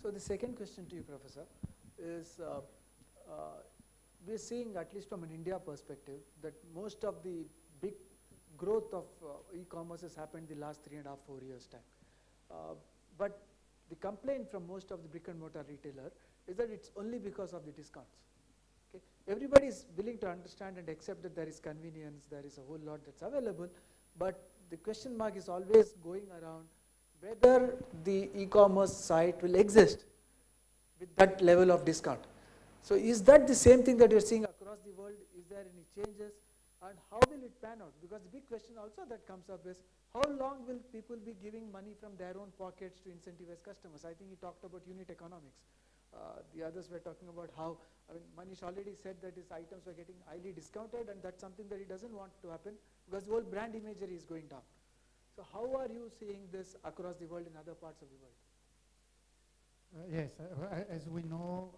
So the second question to you, Professor, is we're seeing, at least from an India perspective, that most of the big growth of e-commerce has happened the last 3.5, 4 years time. But the complaint from most of the brick and mortar retailer is that it's only because of the discounts. Okay? Everybody is willing to understand and accept that there is convenience, there is a whole lot that's available, but the question mark is always going around whether the e-commerce site will exist with that level of discount. So is that the same thing that you're seeing across the world? Is there any changes? And how will it pan out? Because the big question also that comes up is, how long will people be giving money from their own pockets to incentivize customers? I think he talked about unit economics. The others were talking about how, Manish already said that his items were getting highly discounted, and that's something that he doesn't want to happen because the whole brand imagery is going down. So how are you seeing this across the world in other parts of the world? Yes, as we know,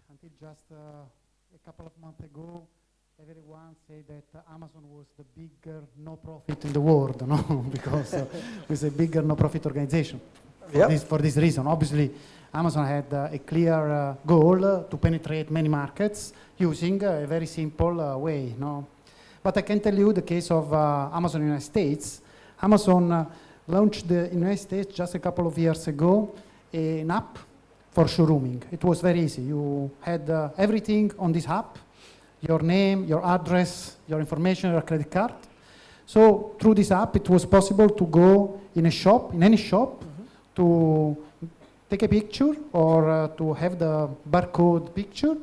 until just a couple of months ago, everyone said that Amazon was the bigger no-profit in the world, no? Because it's a bigger no-profit organization. For this reason, obviously, Amazon had a clear goal to penetrate many markets using a very simple way, no? But I can tell you the case of Amazon in the United States. Amazon launched in the United States just a couple of years ago an app for showrooming. It was very easy. You had everything on this app, your name, your address, your information, your credit card. So through this app, it was possible to go in a shop, in any shop, to take a picture or to have the barcode picture,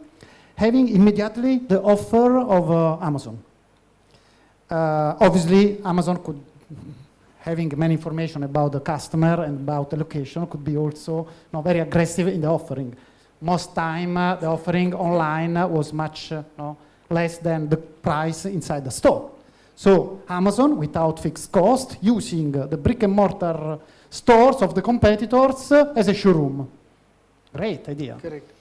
having immediately the offer of Amazon. Obviously, Amazon could, having many information about the customer and about the location, could be also very aggressive in the offering. Most time, the offering online was much less than the price inside the store. So Amazon, without fixed cost, using the brick and mortar stores of the competitors as a showroom. Great idea. Correct.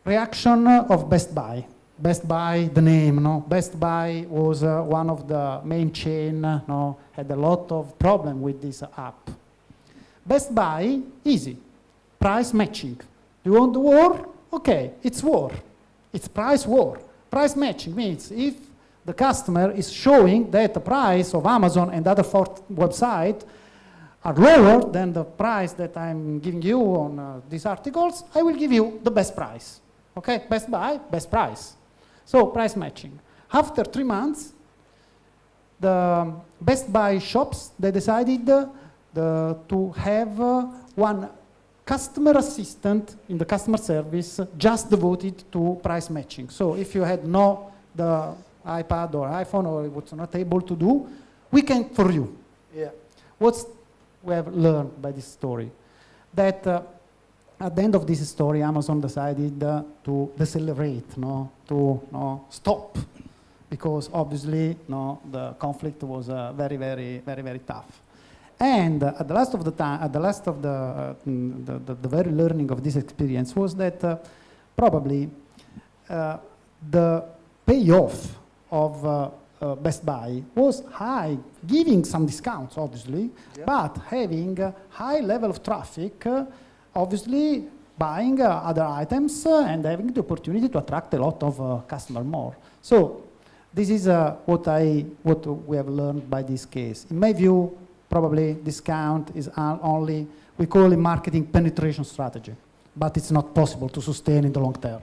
Reaction of Best Buy. Best Buy, the name, no? Best Buy was one of the main chain, had a lot of problem with this app. Best Buy, easy. Price matching. You want the war? Okay, it's war. It's price war. Price matching means if the customer is showing that the price of Amazon and other websites are lower than the price that I'm giving you on these articles, I will give you the best price. Okay, Best Buy, best price. So price matching. After 3 months, the Best Buy shops, they decided to have one customer assistant in the customer service just devoted to price matching. So if you had the iPad or iPhone or was not able to do, we can for you. Yeah. What we have learned by this story? That at the end of this story, Amazon decided to decelerate, to stop, because obviously the conflict was very, very, very, very tough. And at the last of the time, at the last of the very learning of this experience was that probably the payoff of Best Buy was high, giving some discounts, obviously, but having a high level of traffic, obviously buying other items and having the opportunity to attract a lot of customer more. So this is what we have learned by this case. In my view, probably discount is only, we call it marketing penetration strategy, but it's not possible to sustain in the long term.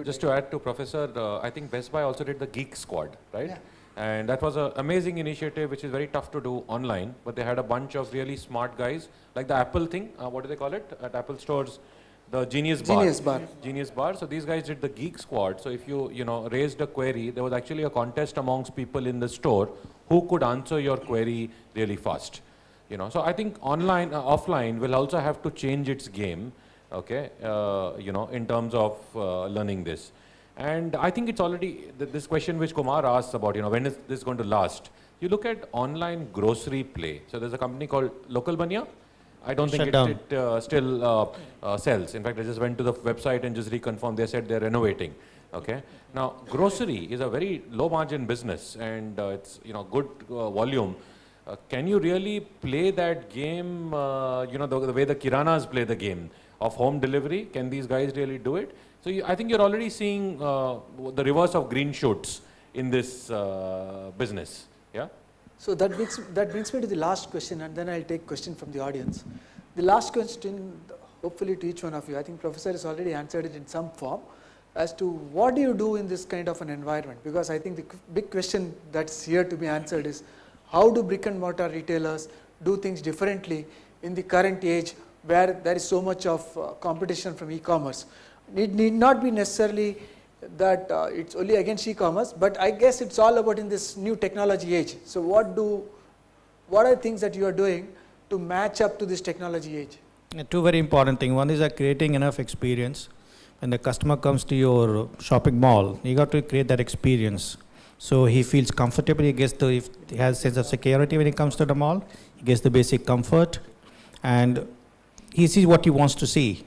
Just to add to Professor, I think Best Buy also did the Geek Squad, right? Yeah. And that was an amazing initiative which is very tough to do online, but they had a bunch of really smart guys, like the Apple thing, what do they call it at Apple stores? The Genius Bar. Genius Bar. Genius Bar. So these guys did the Geek Squad. So if you raised a query, there was actually a contest amongst people in the store who could answer your query really fast. So I think online, offline will also have to change its game, okay, in terms of learning this. And I think it's already, this question which Kumar asked about, when is this going to last? You look at online grocery play. So there's a company called Local Banya. I don't think it still sells. In fact, I just went to the website and just reconfirmed. They said they're renovating. Okay. Now, grocery is a very low margin business, and it's good volume. Can you really play that game? The way the Kiranas play the game. of home delivery. Can these guys really do it? So I think you're already seeing the reverse of green shoots in this business. Yeah. So that brings me to the last question, and then I'll take question from the audience. The last question, hopefully to each one of you, I think Professor has already answered it in some form, as to what do you do in this kind of an environment? Because I think the big question that's here to be answered is, how do brick and mortar retailers do things differently in the current age where there is so much of competition from e-commerce? It need not be necessarily that it's only against e-commerce, but I guess it's all about in this new technology age. So what are things that you are doing to match up to this technology age? Two very important things. One is creating enough experience. When the customer comes to your shopping mall, you got to create that experience. So he feels comfortable, if he has a sense of security when he comes to the mall, he gets the basic comfort, and he sees what he wants to see.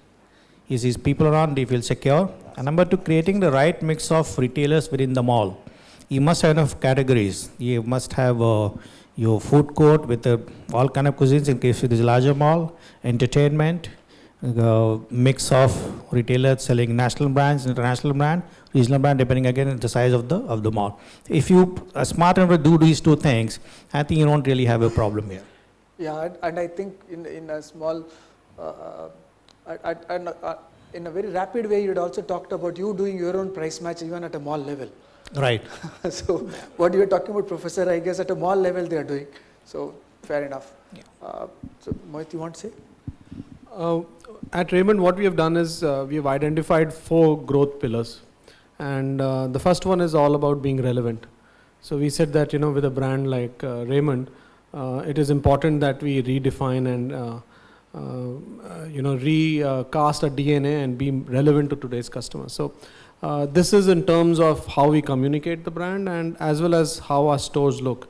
He sees people around, he feels secure. And number two, creating the right mix of retailers within the mall. You must have enough categories. You must have your food court with all kind of cuisines in case it is a larger mall, entertainment, mix of retailers selling national brands, international brand, regional brand, depending again on the size of the mall. If you are smart enough to do these two things, I think you don't really have a problem here. Yeah, and I think in a small, in a very rapid way, you had also talked about you doing your own price match even at a mall level. Right. So what you were talking about, Professor, I guess at a mall level they are doing. So fair enough. Yeah. So Mohit, you want to say? At Raymond, what we have done is we have identified 4 growth pillars, and the first one is all about being relevant. So we said that with a brand like Raymond, it is important that we redefine and recast a DNA and be relevant to today's customers. So this is in terms of how we communicate the brand and as well as how our stores look.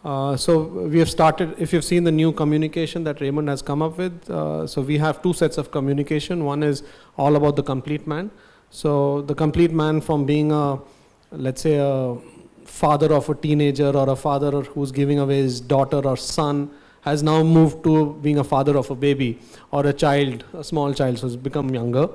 So we have started, if you've seen the new communication that Raymond has come up with, so we have 2 sets of communication. One is all about the complete man. So the complete man, from being let's say a father of a teenager or a father who's giving away his daughter or son, has now moved to being a father of a baby or a child, a small child, so he's become younger.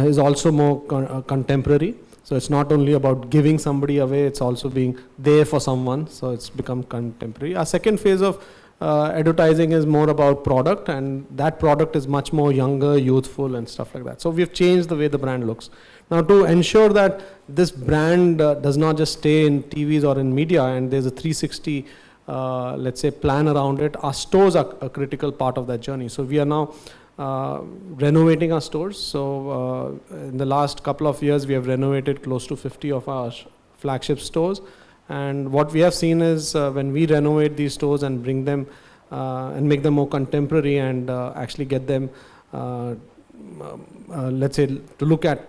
He's also more contemporary. So it's not only about giving somebody away, it's also being there for someone. So it's become contemporary. Our second phase of advertising is more about product, and that product is much more younger, youthful and stuff like that. So we've changed the way the brand looks. Now, to ensure that this brand does not just stay in TVs or in media and there's a 360 let's say plan around it, our stores are a critical part of that journey. So we are now renovating our stores. So in the last couple of years, we have renovated close to 50 of our flagship stores. And what we have seen is when we renovate these stores and bring them and make them more contemporary and actually get them, let's say, to look at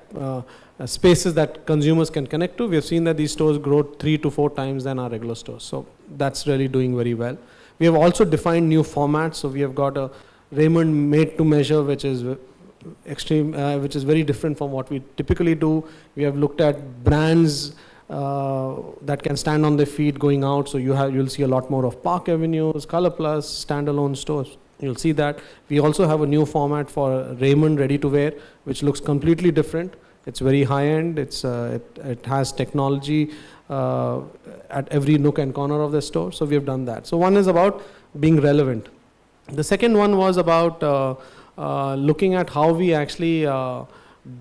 spaces that consumers can connect to, we have seen that these stores grow 3 to 4 times than our regular stores. So that's really doing very well. We have also defined new formats. So we have got a Raymond made to measure, which is which is very different from what we typically do. We have looked at brands that can stand on their feet going out. So you'll see a lot more of Park Avenues, Color Plus, standalone stores. You'll see that. We also have a new format for Raymond ready to wear, which looks completely different. It's very high end. It has technology at every nook and corner of the store. So we have done that. So one is about being relevant. The second one was about looking at how we actually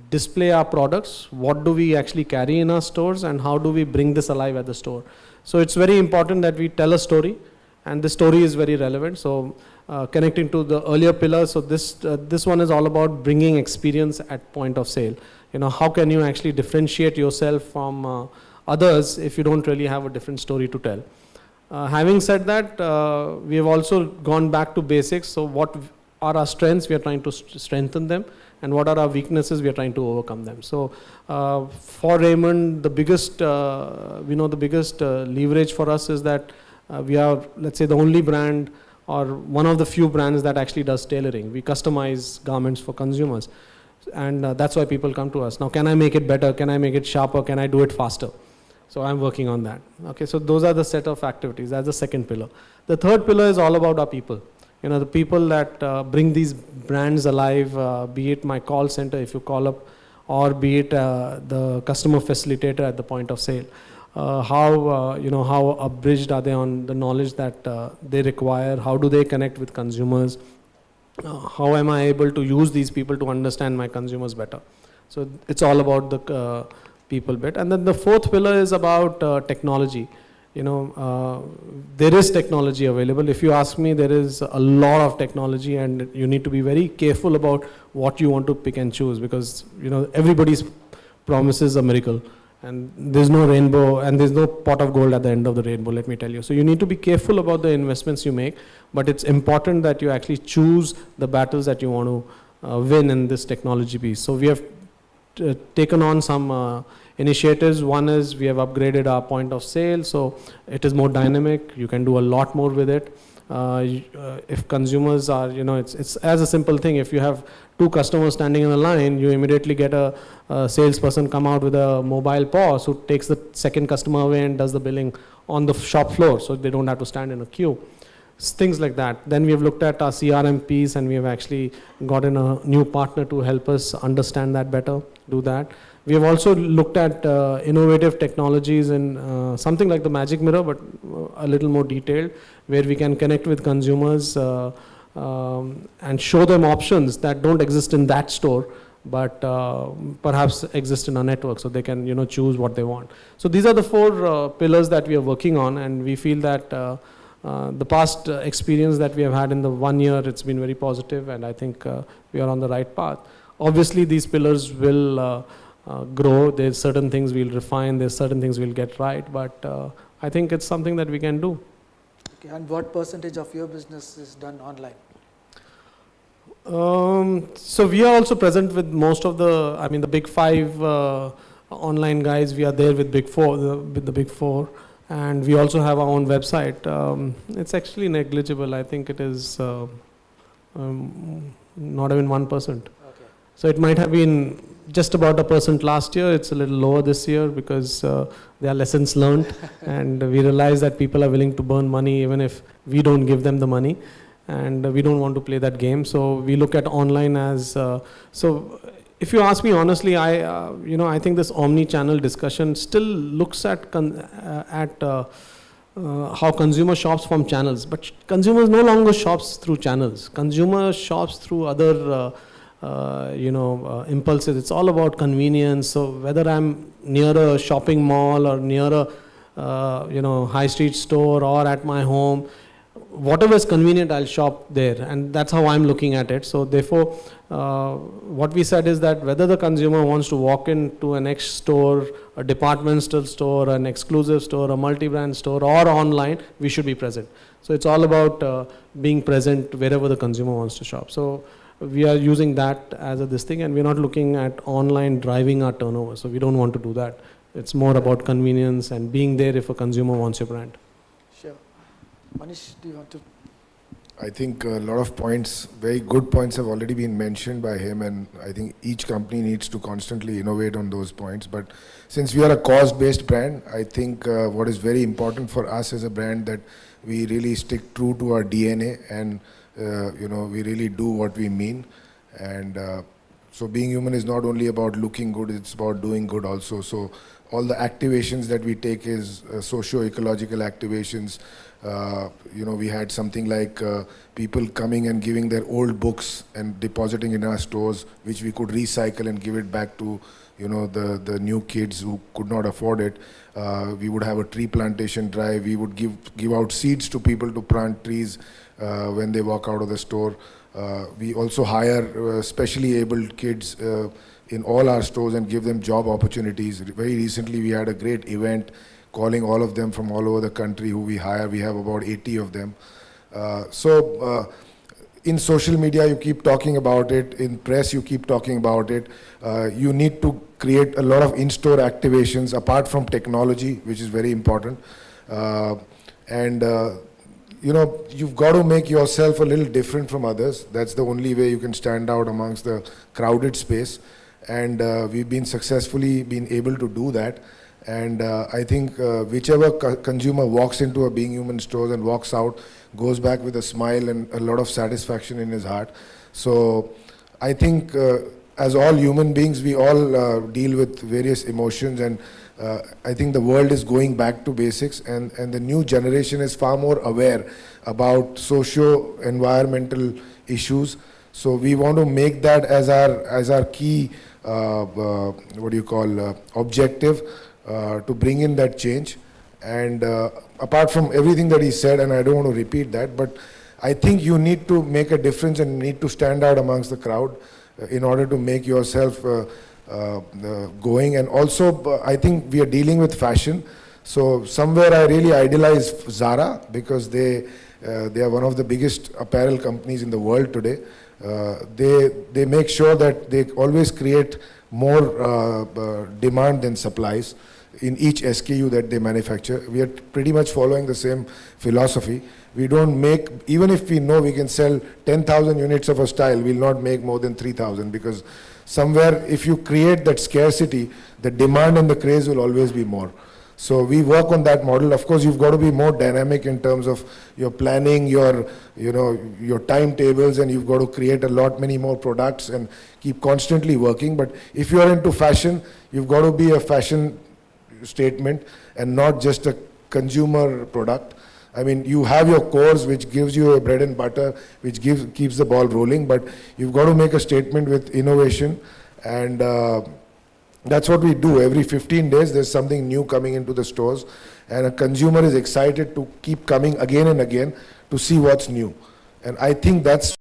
display our products. What do we actually carry in our stores, and how do we bring this alive at the store? So it's very important that we tell a story, and the story is very relevant. So connecting to the earlier pillars, so this one is all about bringing experience at point of sale. How can you actually differentiate yourself from others if you don't really have a different story to tell? Having said that, we have also gone back to basics. So what are our strengths? We are trying to strengthen them. And what are our weaknesses? We are trying to overcome them. So for Raymond, the biggest, the biggest leverage for us is that we are, let's say, the only brand or one of the few brands that actually does tailoring. We customize garments for consumers. And that's why people come to us. Now, can I make it better? Can I make it sharper? Can I do it faster? So I'm working on that. Okay, so those are the set of activities. That's the second pillar. The third pillar is all about our people. You know, the people that bring these brands alive, be it my call center if you call up, or be it the customer facilitator at the point of sale. How abridged are they on the knowledge that they require? How do they connect with consumers? How am I able to use these people to understand my consumers better? So it's all about the people bit. And then the fourth pillar is about technology. You know, there is technology available. If you ask me, there is a lot of technology, and you need to be very careful about what you want to pick and choose, because, you know, everybody's promises a miracle, and there's no rainbow, and there's no pot of gold at the end of the rainbow, let me tell you. So you need to be careful about the investments you make, but it's important that you actually choose the battles that you want to win in this technology piece. So we have taken on some initiatives. One is we have upgraded our point of sale, so it is more dynamic. You can do a lot more with it. If consumers are, you know, it's as a simple thing. If you have 2 customers standing in a line, you immediately get a salesperson come out with a mobile POS who takes the second customer away and does the billing on the shop floor, so they don't have to stand in a queue. Things like that. Then we have looked at our CRM piece, and we have actually gotten a new partner to help us understand that better, do that. We have also looked at innovative technologies in something like the Magic Mirror, but a little more detailed, where we can connect with consumers and show them options that don't exist in that store, but perhaps exist in a network, so they can, you know, choose what they want. So these are the 4 pillars that we are working on, and we feel that the past experience that we have had in the 1 year, it's been very positive, and I think we are on the right path. Obviously, these pillars will grow. There's certain things we'll refine, there's certain things we'll get right, but I think it's something that we can do. Okay, and what percentage of your business is done online? So we are also present with most of the, I mean, the big 5 online guys. We are there with Big 4, with the Big 4, and we also have our own website. It's actually negligible. I think it is not even 1%. Okay. So it might have been just about 1% last year. It's a little lower this year because there are lessons learned, and we realize that people are willing to burn money even if we don't give them the money, and we don't want to play that game. So we look at online as so. If you ask me honestly, I think this omni-channel discussion still looks at how consumer shops from channels, but consumers no longer shops through channels. Consumer shops through other impulses. It's all about convenience. So whether I'm near a shopping mall or near a high street store or at my home, whatever is convenient, I'll shop there, and that's how I'm looking at it. So therefore, what we said is that whether the consumer wants to walk into an X store, a department store, an exclusive store, a multi-brand store, or online, we should be present. So it's all about being present wherever the consumer wants to shop. So we are using that as this thing, and we're not looking at online driving our turnover. So we don't want to do that. It's more about convenience and being there if a consumer wants your brand. Sure. Manish, do you want to? I think a lot of points, very good points, have already been mentioned by him, and I think each company needs to constantly innovate on those points. But since we are a cost-based brand, I think what is very important for us as a brand that we really stick true to our DNA, and we really do what we mean. And so being human is not only about looking good, it's about doing good also. So all the activations that we take is socio-ecological activations. We had something like people coming and giving their old books and depositing in our stores, which we could recycle and give it back to the new kids who could not afford it. We would have a tree plantation drive. We would give out seeds to people to plant trees when they walk out of the store. We also hire specially abled kids in all our stores and give them job opportunities. Very recently we had a great event calling all of them from all over the country who we hire. We have about 80 of them. In social media you keep talking about it, in press you keep talking about it. You need to create a lot of in-store activations apart from technology, which is very important. You've got to make yourself a little different from others. That's the only way you can stand out amongst the crowded space. And we've been successfully able to do that. And I think whichever consumer walks into a Being Human stores and walks out, goes back with a smile and a lot of satisfaction in his heart. So I think as all human beings, we all deal with various emotions, and I think the world is going back to basics, and the new generation is far more aware about socio-environmental issues. So we want to make that as our key, objective to bring in that change. And apart from everything that he said, and I don't want to repeat that, but I think you need to make a difference and need to stand out amongst the crowd in order to make yourself going. And also, I think we are dealing with fashion. So somewhere I really idolize Zara, because they are one of the biggest apparel companies in the world today. They make sure that they always create more demand than supplies in each SKU that they manufacture. We are pretty much following the same philosophy. We don't make, even if we know we can sell 10,000 units of a style, we'll not make more than 3,000, because somewhere if you create that scarcity, the demand and the craze will always be more. So we work on that model. Of course, you've got to be more dynamic in terms of your planning, your timetables, and you've got to create a lot many more products and keep constantly working. But if you're into fashion, you've got to be a fashion statement and not just a consumer product. I mean, you have your cores, which gives you a bread and butter, which keeps the ball rolling, but you've got to make a statement with innovation, and that's what we do. Every 15 days, there's something new coming into the stores, and a consumer is excited to keep coming again and again to see what's new. And I think that's